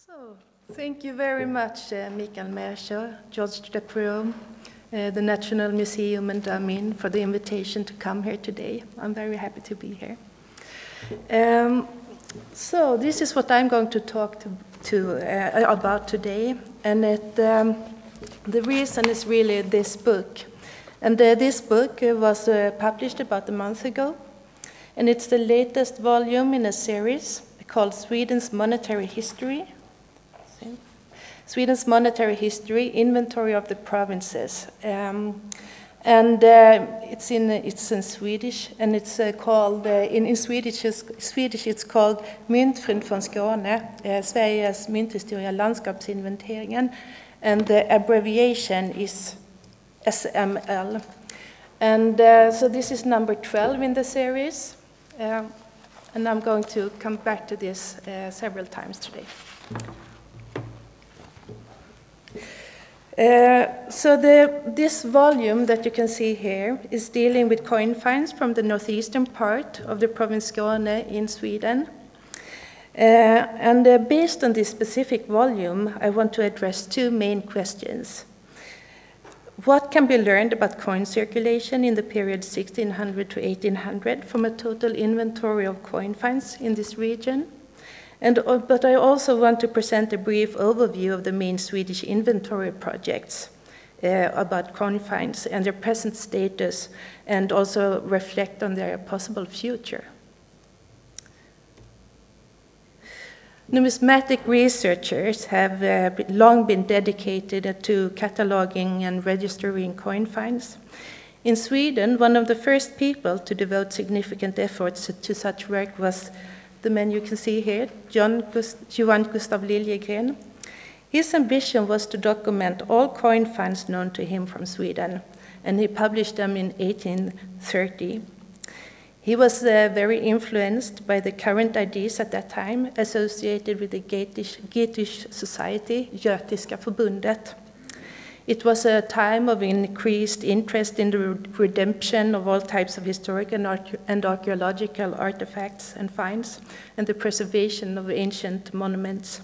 So, thank you very much, Mikael Merscher, George Depro, the National Museum and DAMIN for the invitation to come here today. I'm very happy to be here. So this is what I'm going to talk about today, and the reason is really this book. And this book was published about a month ago, and it's the latest volume in a series called Sweden's Monetary History. Sweden's Monetary History, Inventory of the Provinces. It's in Swedish, and it's called, in Swedish it's called Myntfynd från Skåne, Sveriges mynthistoria, landskapsinventeringen, and the abbreviation is SML. And so this is number 12 in the series, and I'm going to come back to this several times today. This volume that you can see here is dealing with coin finds from the northeastern part of the province Skåne in Sweden. Based on this specific volume, I want to address two main questions. What can be learned about coin circulation in the period 1600 to 1800 from a total inventory of coin finds in this region? But I also want to present a brief overview of the main Swedish inventory projects about coin finds and their present status, and also reflect on their possible future. Numismatic researchers have long been dedicated to cataloging and registering coin finds. In Sweden, one of the first people to devote significant efforts to such work was the man you can see here, Johan Gustav Liljegren. His ambition was to document all coin finds known to him from Sweden, and he published them in 1830. He was very influenced by the current ideas at that time associated with the Geatish society, Götiska förbundet. It was a time of increased interest in the redemption of all types of historic and archaeological artifacts and finds, and the preservation of ancient monuments.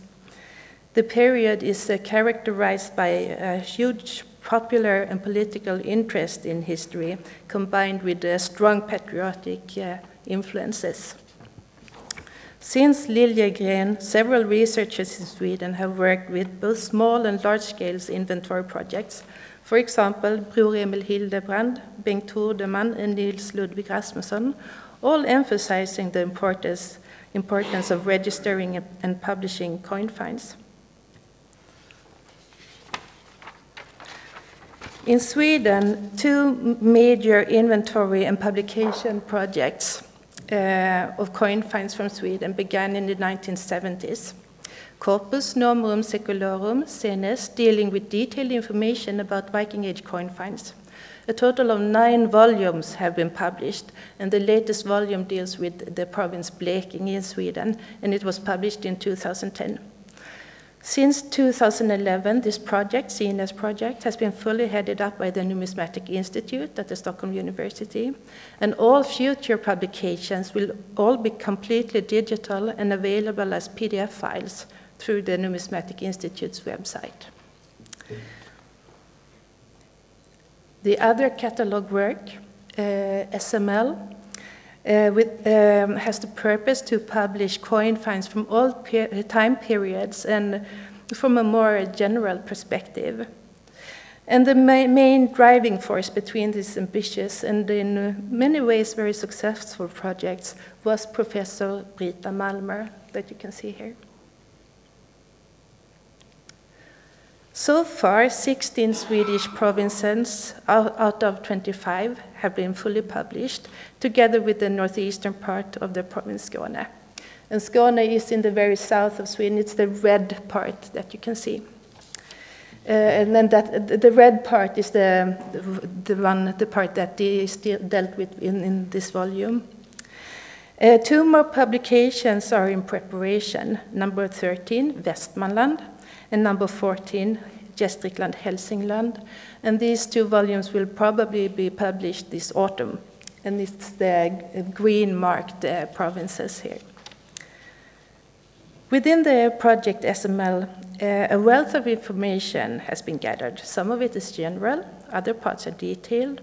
The period is characterized by a huge popular and political interest in history, combined with strong patriotic influences. Since Liljegren, several researchers in Sweden have worked with both small and large-scale inventory projects. For example, Bror Emil Hildebrand, Bengt Tordeman, and Nils Ludvig Rasmussen, all emphasizing the importance of registering and publishing coin finds. In Sweden, two major inventory and publication projects of coin finds from Sweden began in the 1970s. Corpus Nomorum Secularum, CNS, dealing with detailed information about Viking Age coin finds. A total of 9 volumes have been published, and the latest volume deals with the province Blekinge in Sweden, and it was published in 2010. Since 2011, this project, CNS project, has been fully headed up by the Numismatic Institute at the Stockholm University, and all future publications will all be completely digital and available as PDF files through the Numismatic Institute's website. The other catalog work, SML, has the purpose to publish coin finds from all time periods and from a more general perspective. And the main driving force between these ambitious and in many ways very successful projects was Professor Brita Malmer, that you can see here. So far, 16 Swedish provinces out of 25 have been fully published, together with the northeastern part of the province Skåne. And Skåne is in the very south of Sweden. It's the red part that you can see. And then the red part is the part that is dealt with in this volume. 2 more publications are in preparation. Number 13, Västmanland, and number 14, Gästrikland, Hälsingland. And these 2 volumes will probably be published this autumn. And it's the green marked provinces here. Within the project SML, a wealth of information has been gathered. Some of it is general, other parts are detailed.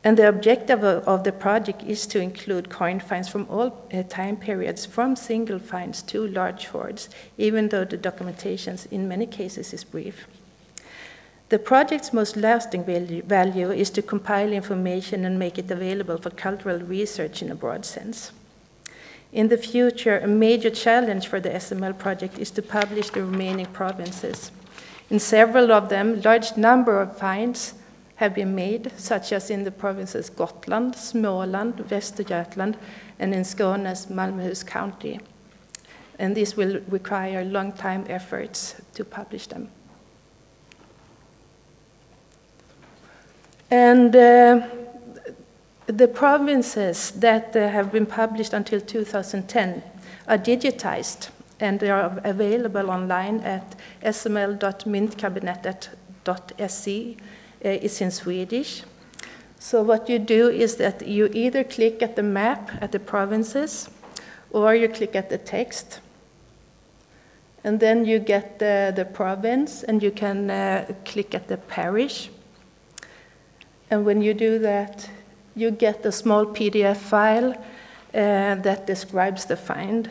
And the objective of the project is to include coin finds from all time periods, from single finds to large hoards, even though the documentation in many cases is brief. The project's most lasting value is to compile information and make it available for cultural research in a broad sense. In the future, a major challenge for the SML project is to publish the remaining provinces. In several of them, large number of finds have been made, such as in the provinces Gotland, Småland, Västergötland, and in Skåne's Malmöhus County. And this will require long time efforts to publish them. And the provinces that have been published until 2010 are digitized, and they are available online at sml.myntkabinettet.se. It's in Swedish. So what you do is that you either click at the map at the provinces, or you click at the text, and then you get the province, and you can click at the parish. And when you do that, you get a small PDF file that describes the find.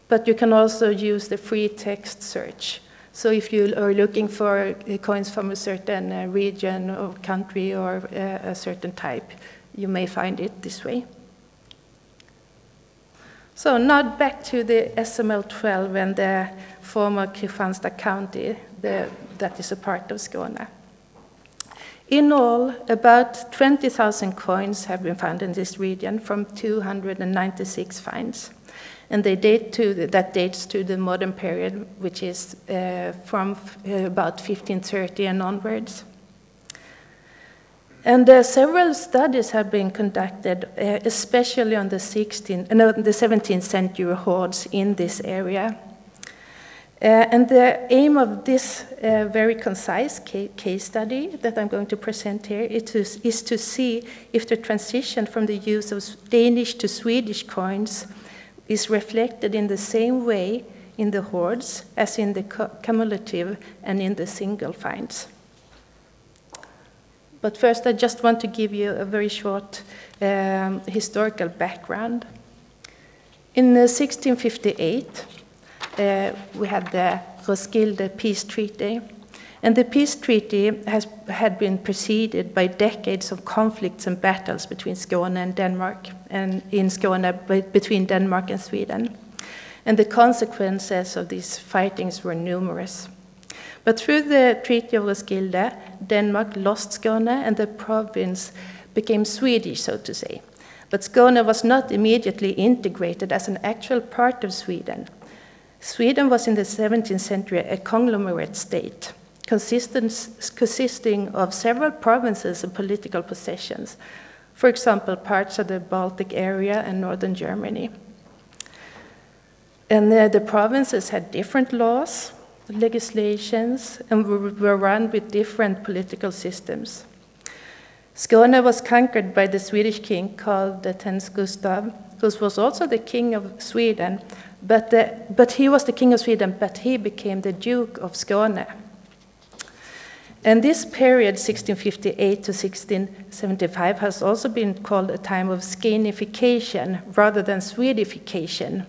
But you can also use the free text search. So if you are looking for coins from a certain region or country or a certain type, you may find it this way. So now back to the SML-12 and the former Kristianstad County that is a part of Skåne. In all, about 20,000 coins have been found in this region from 296 finds. And that dates to the modern period, which is from about 1530 and onwards. And several studies have been conducted, especially on the 17th century hoards in this area. And the aim of this very concise case study that I'm going to present here is to see if the transition from the use of Danish to Swedish coins is reflected in the same way in the hoards as in the cumulative and in the single finds. But first, I just want to give you a very short historical background. In 1658, we had the Roskilde Peace Treaty, and the peace treaty had been preceded by decades of conflicts and battles between Skåne and Denmark, and in Skåne between Denmark and Sweden. And the consequences of these fightings were numerous. But through the Treaty of Roskilde, Denmark lost Skåne and the province became Swedish, so to say. But Skåne was not immediately integrated as an actual part of Sweden. Sweden was in the 17th century a conglomerate state, consisting of several provinces and political possessions, for example, parts of the Baltic area and northern Germany. And the provinces had different laws, legislations, and were run with different political systems. Skåne was conquered by the Swedish king called the 10th Gustav, who was also the king of Sweden, but he was the king of Sweden, but he became the Duke of Skåne. And this period, 1658 to 1675, has also been called a time of Skanification rather than Swedification.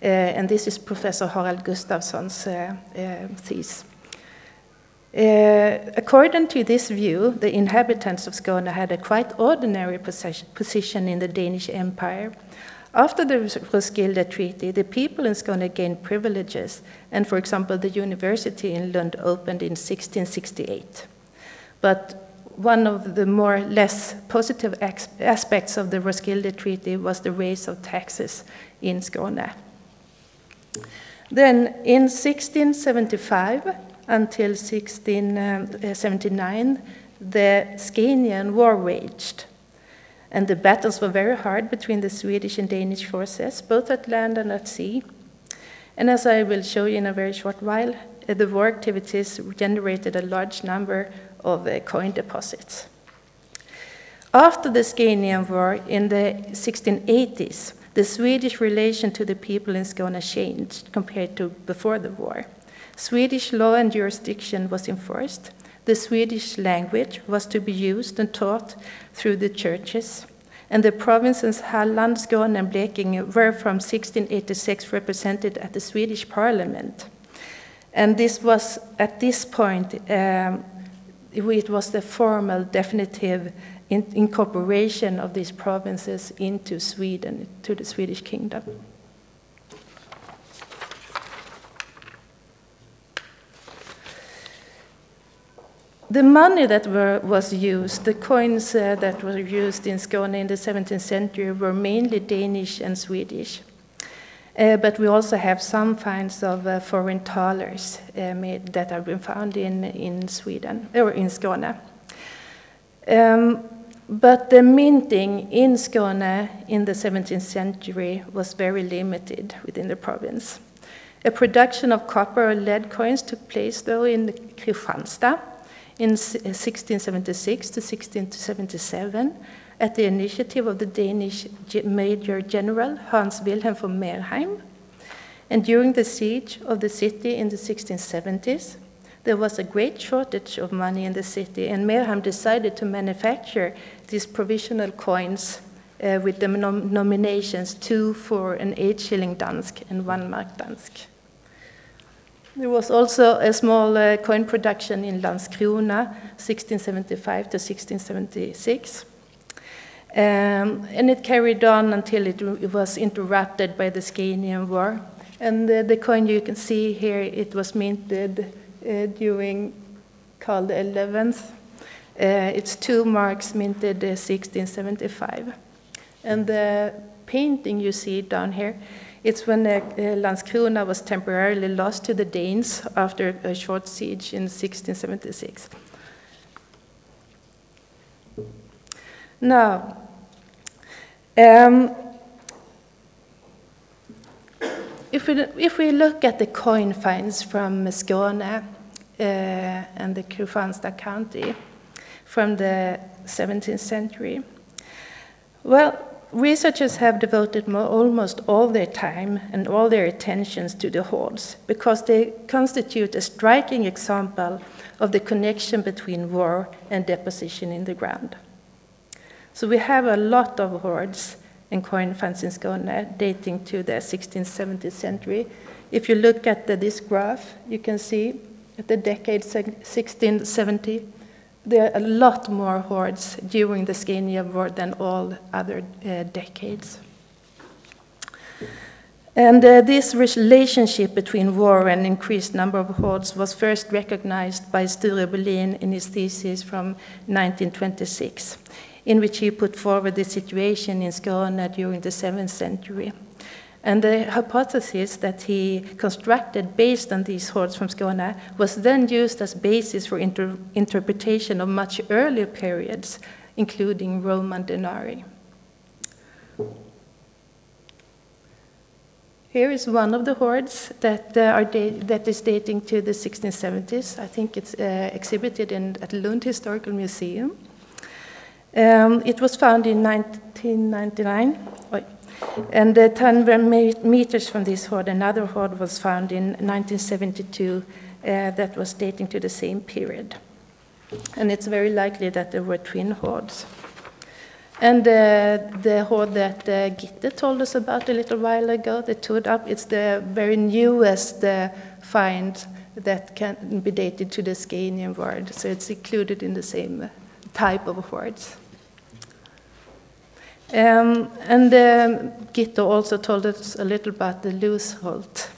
And this is Professor Harald Gustafsson's thesis. According to this view, the inhabitants of Skåne had a quite ordinary position in the Danish Empire. After the Roskilde Treaty, the people in Skåne gained privileges, and for example, the university in Lund opened in 1668. But one of the more or less positive aspects of the Roskilde Treaty was the raise of taxes in Skåne. Then in 1675 until 1679, the Scanian War raged. And the battles were very hard between the Swedish and Danish forces, both at land and at sea. And as I will show you in a very short while, the war activities generated a large number of coin deposits. After the Scanian War in the 1680s, the Swedish relation to the people in Skåne changed compared to before the war. Swedish law and jurisdiction was enforced. The Swedish language was to be used and taught through the churches. And the provinces Halland, Skåne, and Blekinge were from 1686 represented at the Swedish parliament. And this was, at this point, it was the formal, definitive incorporation of these provinces into Sweden, to the Swedish kingdom. The money that was used, the coins that were used in Skåne in the 17th century were mainly Danish and Swedish. But we also have some finds of foreign thalers that have been found in Sweden, or in Skåne. But the minting in Skåne in the 17th century was very limited within the province. A production of copper or lead coins took place, though, in Kristianstad in 1676 to 1677, at the initiative of the Danish Major General Hans Wilhelm von Merheim. And during the siege of the city in the 1670s, there was a great shortage of money in the city, and Merheim decided to manufacture these provisional coins with the nominations 2, 4, and 8 shilling dansk and 1 mark dansk. There was also a small coin production in Landskrona, 1675 to 1676. And it carried on until it was interrupted by the Scanian War. And the coin you can see here, it was minted during Karl XI. It's 2 marks minted 1675. And the painting you see down here, it's when Landskrona was temporarily lost to the Danes after a short siege in 1676. Now, if we look at the coin finds from Skåne and the Kristianstad county from the 17th century, well, researchers have devoted almost all their time and all their attentions to the hoards because they constitute a striking example of the connection between war and deposition in the ground. So we have a lot of hoards and coin finds in Skåne dating to the 16th, 17th century. If you look at this graph, you can see at the decade 1670, there are a lot more hoards during the Scanian War than all other decades. And this relationship between war and increased number of hoards was first recognized by Sture Bolin in his thesis from 1926, in which he put forward the situation in Skåne during the 7th century. And the hypothesis that he constructed based on these hoards from Skåne was then used as basis for interpretation of much earlier periods, including Roman denarii. Here is one of the hoards that is dating to the 1670s. I think it's exhibited at Lund Historical Museum. It was found in 1999. And 10 meters from this hoard, another hoard was found in 1972 that was dating to the same period. And it's very likely that there were twin hoards. And the hoard that Gitte told us about a little while ago, the Tudab, it's the very newest find that can be dated to the Scanian War. So it's included in the same type of hoards. Gitte also told us a little about the Looshult.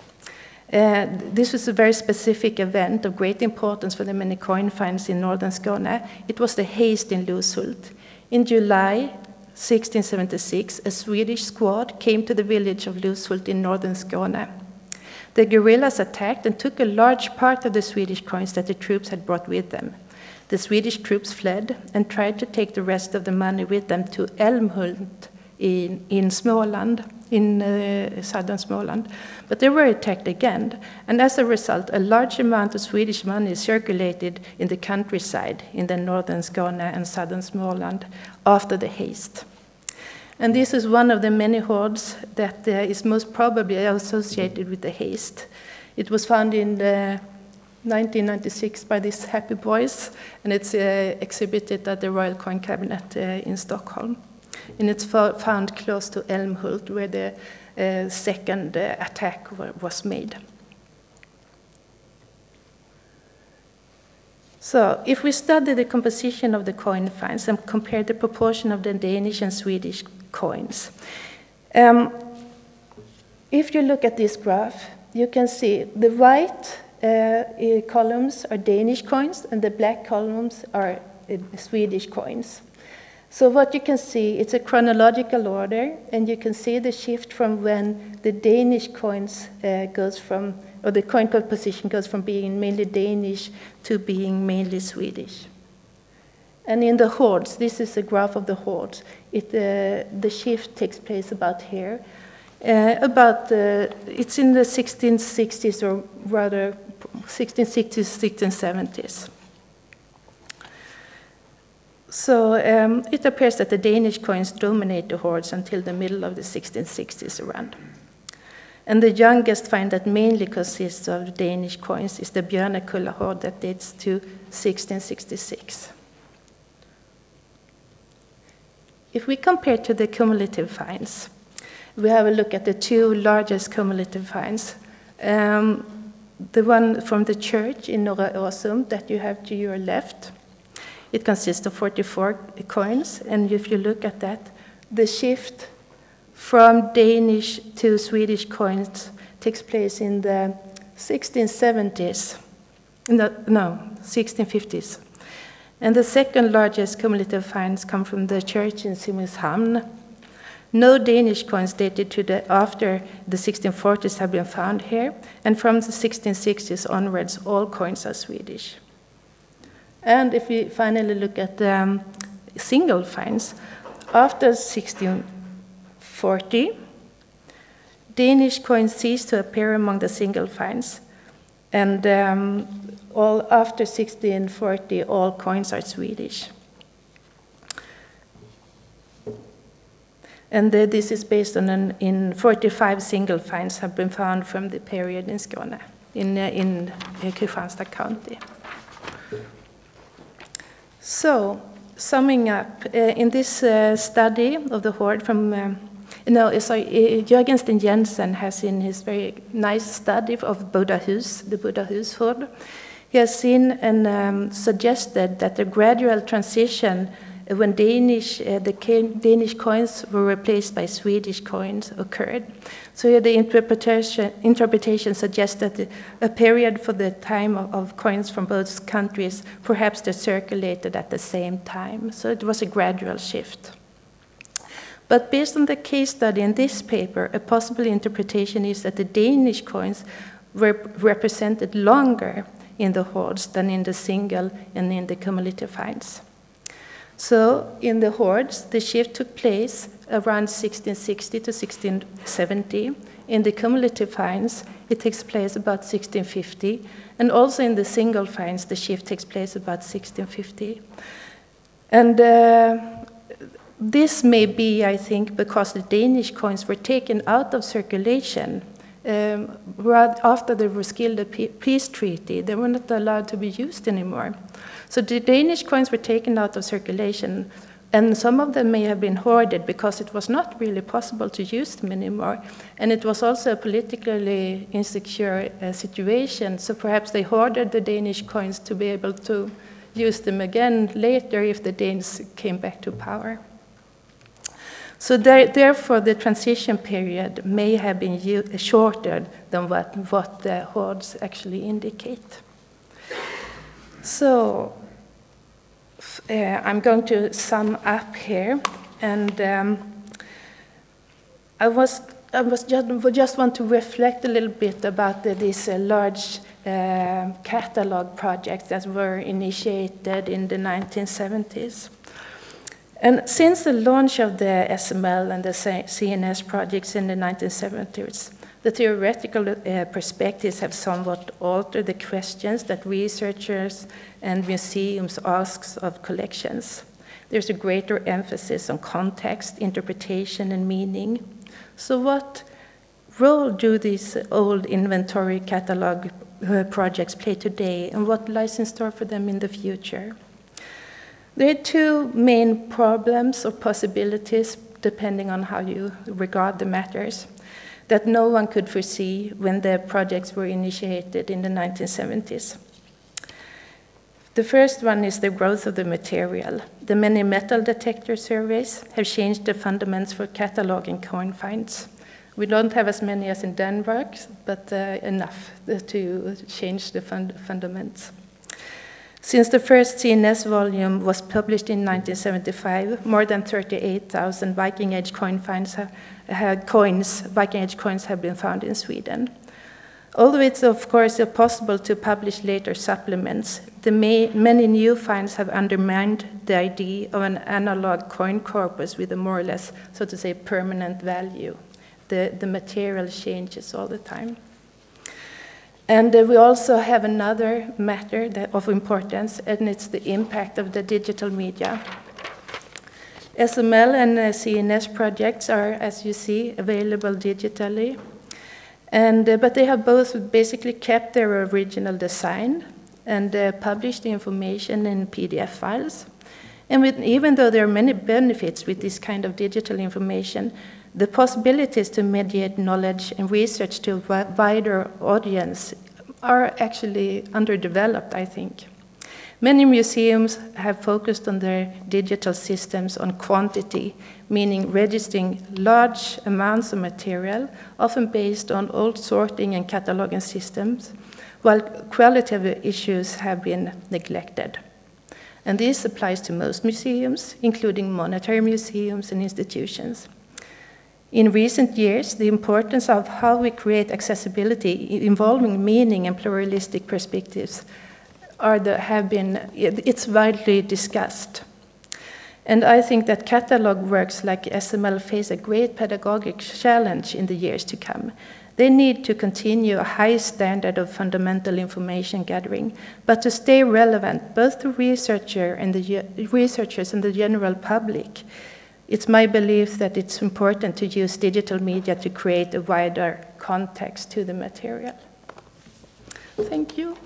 This was a very specific event of great importance for the many coin finds in northern Skåne. It was the haste in Looshult. In July 1676, a Swedish squad came to the village of Looshult in northern Skåne. The guerrillas attacked and took a large part of the Swedish coins that the troops had brought with them. The Swedish troops fled and tried to take the rest of the money with them to Älmhult in Småland, in southern Småland. But they were attacked again, and as a result, a large amount of Swedish money circulated in the countryside in the northern Skåne and southern Småland after the haste. And this is one of the many hoards that is most probably associated with the haste. It was found in 1996 by these happy boys, and it's exhibited at the Royal Coin Cabinet in Stockholm. And it's found close to Älmhult, where the second attack was made. So, if we study the composition of the coin finds and compare the proportion of the Danish and Swedish coins, if you look at this graph, you can see the white columns are Danish coins and the black columns are Swedish coins. So what you can see, it's a chronological order, and you can see the shift from when the Danish coins goes from, or the coin composition goes from being mainly Danish to being mainly Swedish. And in the hoards, this is a graph of the hoards, the shift takes place about here. It's in the 1660s, or rather 1660s, 1670s. So it appears that the Danish coins dominate the hoards until the middle of the 1660s around. And the youngest find that mainly consists of Danish coins is the Björnekulla hoard that dates to 1666. If we compare to the cumulative finds, we have a look at the two largest cumulative finds. The one from the church in Norra Åsum that you have to your left, it consists of 44 coins, and if you look at that, the shift from Danish to Swedish coins takes place in the 1670s, no, 1650s. And the second largest cumulative finds come from the church in Simrishamn. No Danish coins dated to after the 1640s have been found here, and from the 1660s onwards, all coins are Swedish. And if we finally look at the single finds, after 1640, Danish coins cease to appear among the single finds, and after 1640, all coins are Swedish. And this is based on in 45 single finds have been found from the period in Skåne, in Kristianstad County. So, summing up, in this study of the hoard from, Jørgen Sten Jensen has in his very nice study of Buddhahus, the Buddhahus hoard, he has seen and suggested that the gradual transition when the Danish coins were replaced by Swedish coins occurred. So here the interpretation suggests that a period for the time of coins from both countries, perhaps they circulated at the same time. So it was a gradual shift. But based on the case study in this paper, a possible interpretation is that the Danish coins were represented longer in the hoards than in the single and in the cumulative finds. So in the hoards, the shift took place around 1660 to 1670. In the cumulative finds, it takes place about 1650. And also in the single finds, the shift takes place about 1650. And this may be, I think, because the Danish coins were taken out of circulation after the Roskilde Peace Treaty. They were not allowed to be used anymore. So the Danish coins were taken out of circulation, and some of them may have been hoarded because it was not really possible to use them anymore. And it was also a politically insecure situation, so perhaps they hoarded the Danish coins to be able to use them again later if the Danes came back to power. So therefore, the transition period may have been shorter than what the hoards actually indicate. So I'm going to sum up here, and I just want to reflect a little bit about these large catalog projects that were initiated in the 1970s. And since the launch of the SML and the CNS projects in the 1970s, the theoretical perspectives have somewhat altered the questions that researchers and museums ask of collections. There's a greater emphasis on context, interpretation, and meaning. So what role do these old inventory catalog projects play today, and what lies in store for them in the future? There are two main problems or possibilities, depending on how you regard the matters, that no one could foresee when the projects were initiated in the 1970s. The first one is the growth of the material. The many metal detector surveys have changed the fundamentals for cataloging coin finds. We don't have as many as in Denmark, but enough to change the fundamentals. Since the first CNS volume was published in 1975, more than 38,000 Viking Age coin finds Viking Age coins have been found in Sweden. Although it's of course possible to publish later supplements, the many new finds have undermined the idea of an analog coin corpus with a more or less, so to say, permanent value. The material changes all the time. And we also have another matter of importance, and it's the impact of the digital media. SML and CNS projects are, as you see, available digitally. But they have both basically kept their original design and published the information in PDF files. And even though there are many benefits with this kind of digital information, the possibilities to mediate knowledge and research to a wider audience are actually underdeveloped, I think. Many museums have focused on their digital systems on quantity, meaning registering large amounts of material, often based on old sorting and cataloging systems, while qualitative issues have been neglected. And this applies to most museums, including monetary museums and institutions. In recent years, the importance of how we create accessibility involving meaning and pluralistic perspectives it's widely discussed. And I think that catalog works like SML face a great pedagogic challenge in the years to come. They need to continue a high standard of fundamental information gathering, but to stay relevant both to researchers and the general public. It's my belief that it's important to use digital media to create a wider context to the material. Thank you.